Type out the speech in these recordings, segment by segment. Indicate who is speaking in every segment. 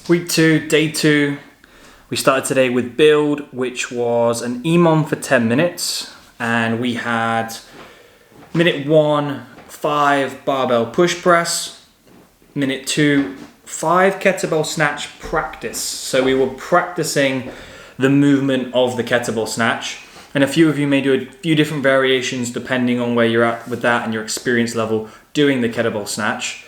Speaker 1: Week 2, day 2. We started today with build, which was an EMOM for 10 minutes. And we had minute 1, 5 barbell push press. Minute 2, 5 kettlebell snatch practice. So we were practicing the movement of the kettlebell snatch. And a few of you may do a few different variations depending on where you're at with that and your experience level doing the kettlebell snatch.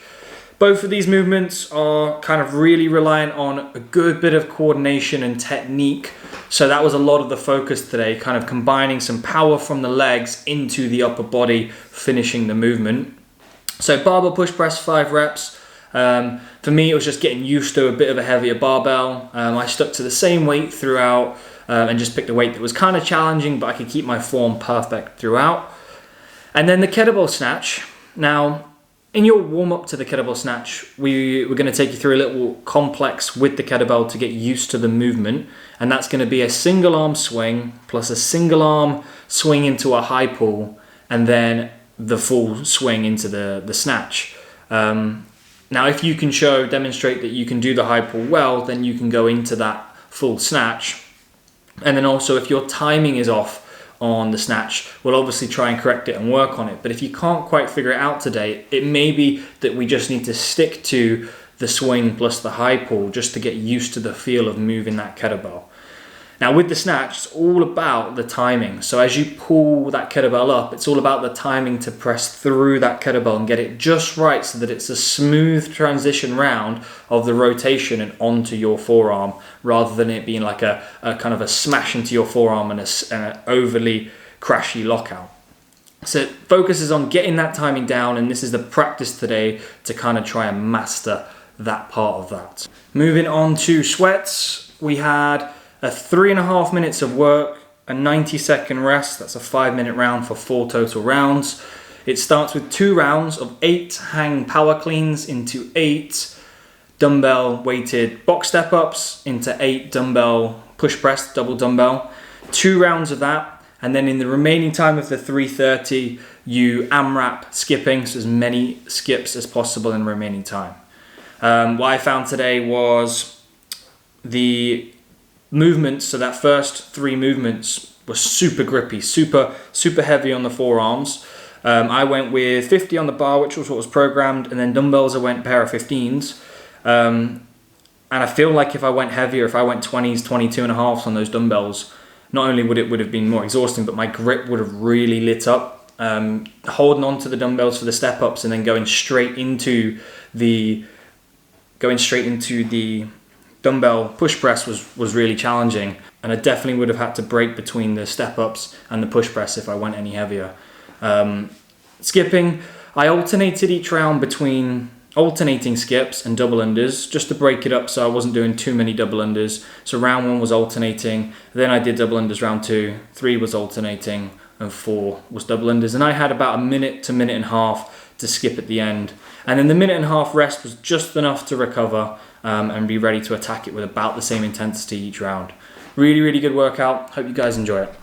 Speaker 1: Both of these movements are kind of really reliant on a good bit of coordination and technique. So that was a lot of the focus today, kind of combining some power from the legs into the upper body, finishing the movement. So barbell push press, 5 reps. For me, it was just getting used to a bit of a heavier barbell. I stuck to the same weight throughout and just picked a weight that was kind of challenging, but I could keep my form perfect throughout. And then the kettlebell snatch. Now, in your warm-up to the kettlebell snatch, we're going to take you through a little complex with the kettlebell to get used to the movement. And that's going to be a single arm swing plus a single arm swing into a high pull and then the full swing into the snatch. Now, if you can demonstrate that you can do the high pull well, then you can go into that full snatch. And then also if your timing is off on the snatch, we'll obviously try and correct it and work on it. But if you can't quite figure it out today, it may be that we just need to stick to the swing plus the high pull just to get used to the feel of moving that kettlebell. Now with the snatch, it's all about the timing. So as you pull that kettlebell up, it's all about the timing to press through that kettlebell and get it just right so that it's a smooth transition round of the rotation and onto your forearm, rather than it being like a kind of a smash into your forearm and an overly crashy lockout. So it focuses on getting that timing down, and this is the practice today to kind of try and master that part of that. Moving on to sweats, we had a 3.5 minutes of work, a 90-second rest. That's a 5-minute round for 4 total rounds. It starts with 2 rounds of 8 hang power cleans into 8 dumbbell weighted box step ups into 8 dumbbell push press, double dumbbell. 2 rounds of that. And then in the remaining time of the 3:30, you AMRAP skipping, so as many skips as possible in the remaining time. What I found today was the movements, so that first 3 movements were super grippy, super heavy on the forearms. I went with 50 on the bar, which was what was programmed, and then dumbbells I went pair of 15s. And I feel like if I went heavier, if I went 20s, 22.5s on those dumbbells, not only would have been more exhausting, but my grip would have really lit up. Holding on to the dumbbells for the step ups and then going straight into the dumbbell push press was really challenging, and I definitely would have had to break between the step ups and the push press if I went any heavier. Skipping, I alternated each round between alternating skips and double unders just to break it up, so I wasn't doing too many double unders. So round 1 was alternating, then I did double unders round 2, 3 was alternating, and 4 was double unders, and I had about a minute to minute and a half to skip at the end. And then the minute and a half rest was just enough to recover and be ready to attack it with about the same intensity each round. Really, really good workout. Hope you guys enjoy it.